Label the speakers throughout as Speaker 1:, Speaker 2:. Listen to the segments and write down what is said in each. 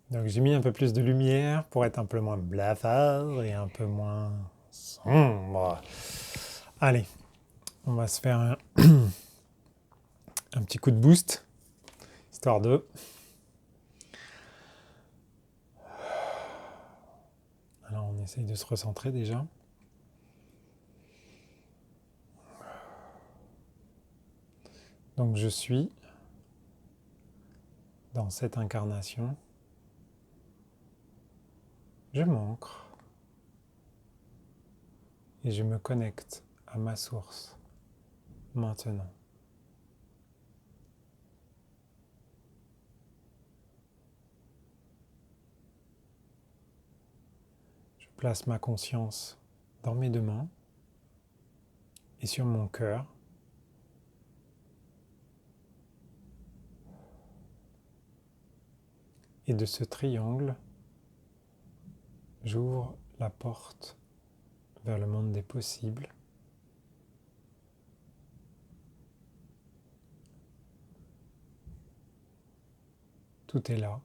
Speaker 1: Donc j'ai mis un peu plus de lumière pour être un peu moins blafard et un peu moins sombre. Allez, on va se faire un petit coup de boost, histoire de... Alors on essaye de se recentrer déjà. Donc je suis dans cette incarnation. Je m'ancre et je me connecte à ma source maintenant. Je place ma conscience dans mes deux mains et sur mon cœur. Et de ce triangle, j'ouvre la porte vers le monde des possibles. Tout est là.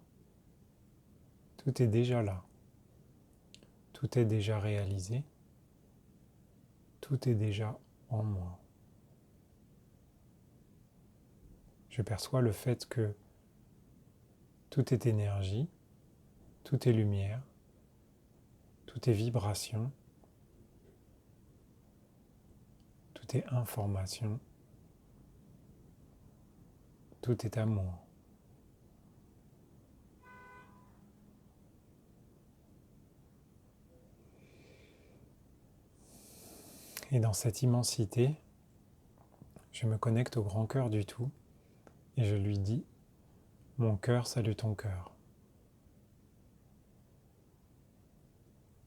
Speaker 1: Tout est déjà là. Tout est déjà réalisé. Tout est déjà en moi. Je perçois le fait que tout est énergie, tout est lumière, tout est vibration, tout est information, tout est amour. Et dans cette immensité, je me connecte au grand cœur du tout et je lui dis, mon cœur salue ton cœur.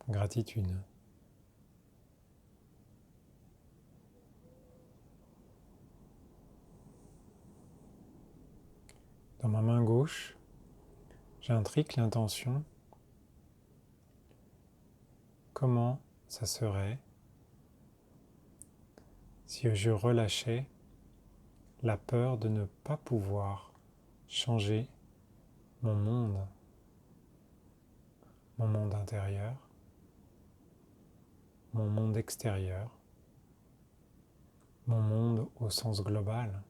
Speaker 1: Gratitude. Dans ma main gauche, j'intrique l'intention. Comment ça serait si je relâchais la peur de ne pas pouvoir changer mon monde intérieur, mon monde extérieur, mon monde au sens global.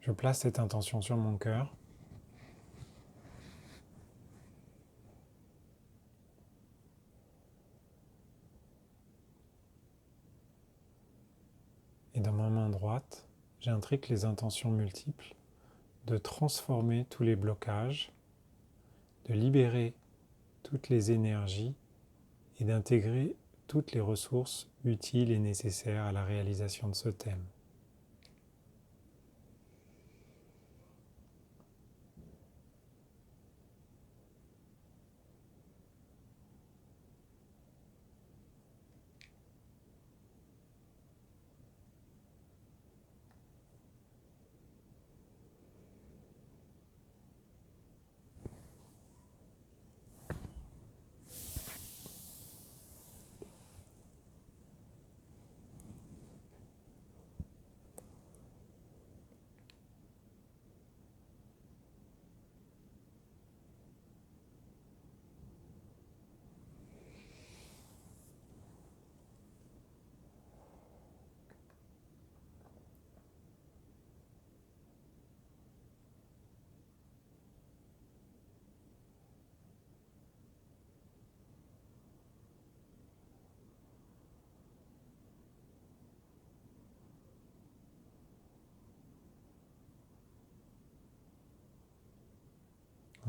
Speaker 1: Je place cette intention sur mon cœur. Et dans ma main droite, j'intrique les intentions multiples de transformer tous les blocages, de libérer toutes les énergies et d'intégrer toutes les ressources utiles et nécessaires à la réalisation de ce thème.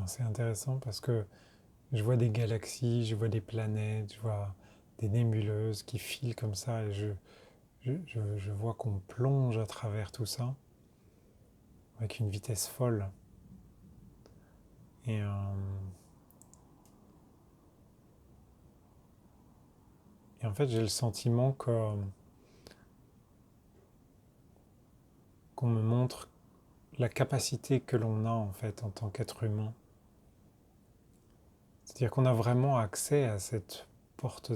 Speaker 1: C'est intéressant parce que je vois des galaxies, je vois des planètes, je vois des nébuleuses qui filent comme ça et je vois qu'on plonge à travers tout ça avec une vitesse folle. Et, et en fait, j'ai le sentiment qu'on me montre la capacité que l'on a en fait en tant qu'être humain. C'est-à-dire qu'on a vraiment accès à cette porte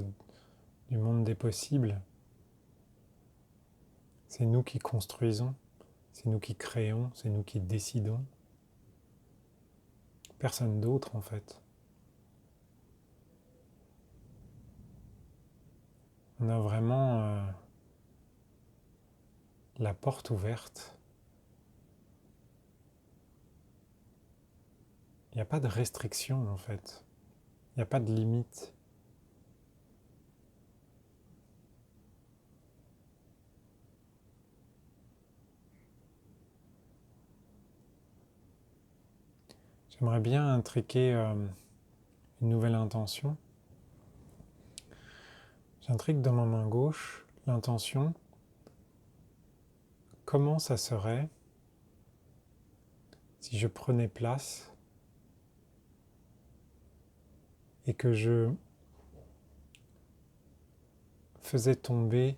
Speaker 1: du monde des possibles. C'est nous qui construisons. C'est nous qui créons, c'est nous qui décidons. Personne d'autre en fait. On a vraiment la porte ouverte. Il n'y a pas de restriction en fait. Il n'y a pas de limite. J'aimerais bien intriquer une nouvelle intention. J'intrigue dans ma main gauche l'intention. Comment ça serait si je prenais place et que je faisais tomber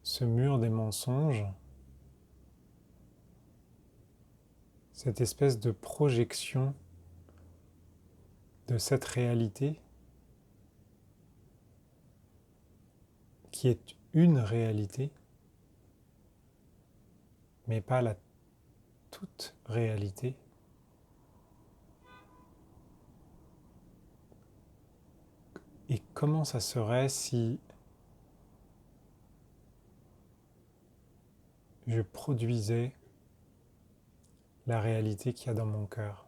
Speaker 1: ce mur des mensonges, cette espèce de projection de cette réalité qui est une réalité, mais pas la toute réalité. Et comment ça serait si je produisais la réalité qu'il y a dans mon cœur?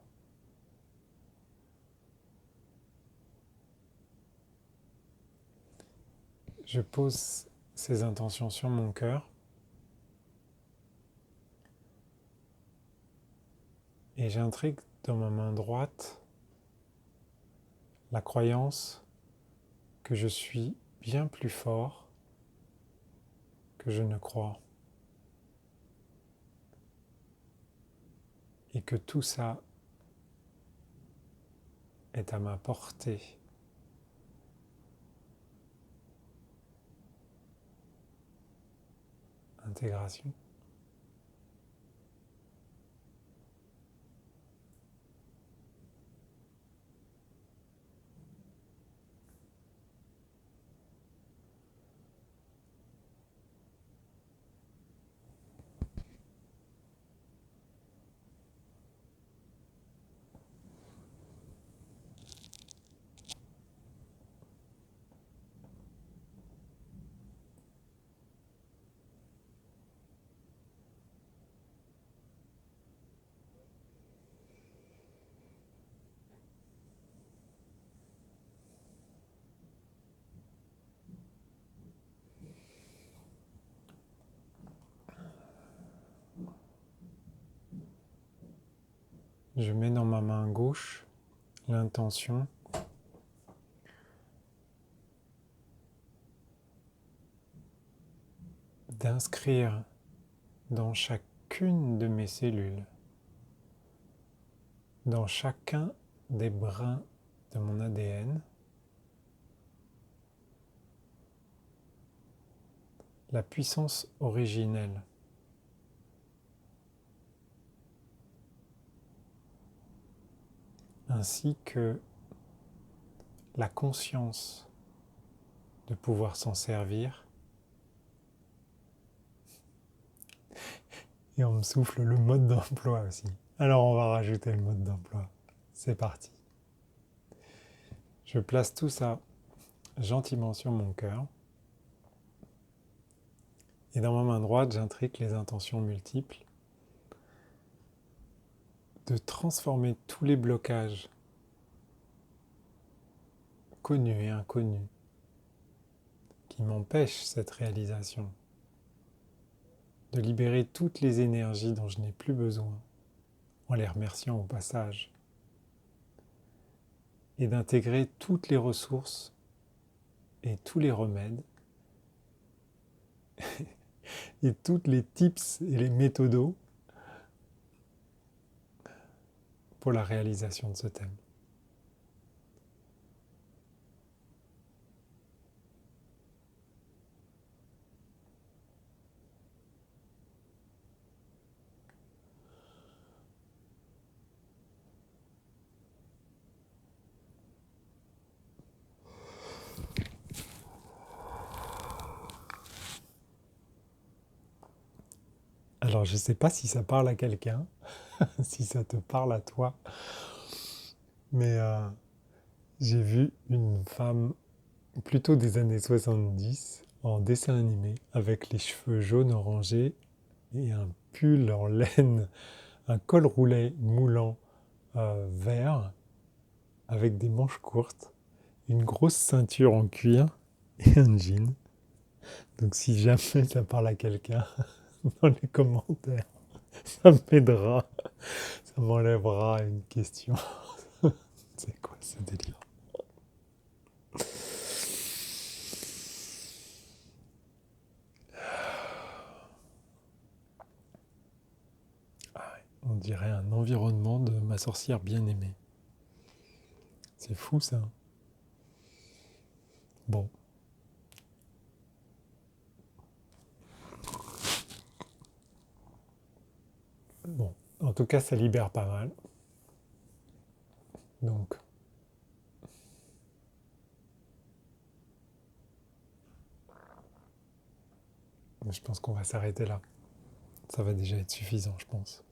Speaker 1: Je pose ces intentions sur mon cœur et j'intrigue dans ma main droite la croyance que je suis bien plus fort que je ne crois et que tout ça est à ma portée. Intégration. Je mets dans ma main gauche l'intention d'inscrire dans chacune de mes cellules, dans chacun des brins de mon ADN, la puissance originelle, ainsi que la conscience de pouvoir s'en servir. Et on me souffle le mode d'emploi aussi. Alors on va rajouter le mode d'emploi. C'est parti. Je place tout ça gentiment sur mon cœur. Et dans ma main droite, j'intrique les intentions multiples de transformer tous les blocages connus et inconnus qui m'empêchent cette réalisation, de libérer toutes les énergies dont je n'ai plus besoin, en les remerciant au passage, et d'intégrer toutes les ressources et tous les remèdes et toutes les tips et les méthodos pour la réalisation de ce thème. Alors, je ne sais pas si ça parle à quelqu'un, si ça te parle à toi, mais j'ai vu une femme plutôt des années 70 en dessin animé avec les cheveux jaunes orangés et un pull en laine, un col roulé moulant vert avec des manches courtes, une grosse ceinture en cuir et un jean. Donc si jamais ça parle à quelqu'un, dans les commentaires, ça m'aidera, ça m'enlèvera une question. C'est quoi ce délire? On dirait un environnement de ma sorcière bien-aimée. C'est fou ça. Bon. Bon. En tout cas, ça libère pas mal. Donc, je pense qu'on va s'arrêter là. Ça va déjà être suffisant, je pense.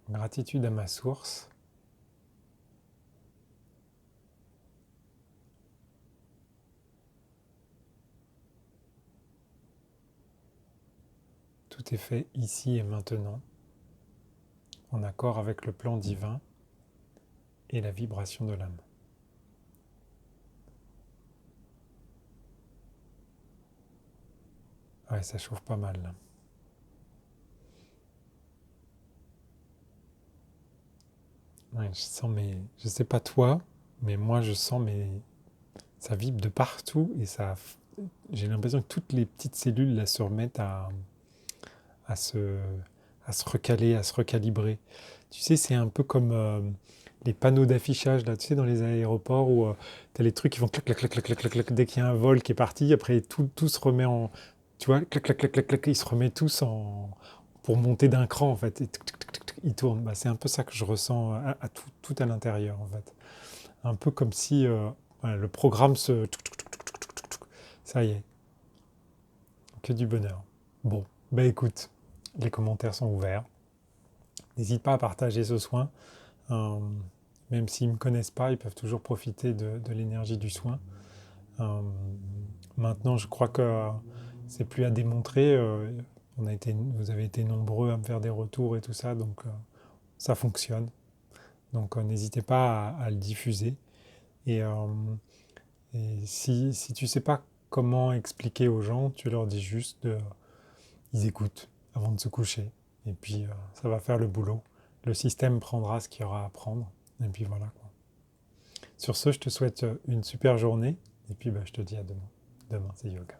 Speaker 1: Gratitude à ma source. Tout est fait ici et maintenant, en accord avec le plan divin et la vibration de l'âme. Ouais, ça chauffe pas mal là. Ouais, je sens je sais pas toi, mais moi je sens ça vibre de partout et j'ai l'impression que toutes les petites cellules là se remettent à se, à se recaler, à se recalibrer. Tu sais, c'est un peu comme les panneaux d'affichage là, tu sais, dans les aéroports où tu as les trucs qui vont clac, clac, clac, clac, clac, clac, clac, dès qu'il y a un vol qui est parti, après tout se remet en, tu vois, clac, clac, clac, clac, clac, ils se remettent tous en, pour monter d'un cran en fait, et ils tournent. Bah, c'est un peu ça que je ressens tout à l'intérieur en fait. Un peu comme si voilà, le programme se, ça y est, que du bonheur. Bon, bah écoute, les commentaires sont ouverts. N'hésite pas à partager ce soin. Euh, Même s'ils ne me connaissent pas, ils peuvent toujours profiter de l'énergie du soin. Euh, Maintenant, je crois que c'est plus à démontrer. Vous avez été nombreux à me faire des retours et tout ça, donc ça fonctionne. Donc n'hésitez pas à le diffuser. Et, euh, et si tu ne sais pas comment expliquer aux gens, tu leur dis juste, ils écoutent avant de se coucher. Et puis ça va faire le boulot. Le système prendra ce qu'il y aura à prendre. Et puis voilà, quoi. Sur ce, je te souhaite une super journée. Et puis bah, je te dis à demain. Demain, c'est yoga.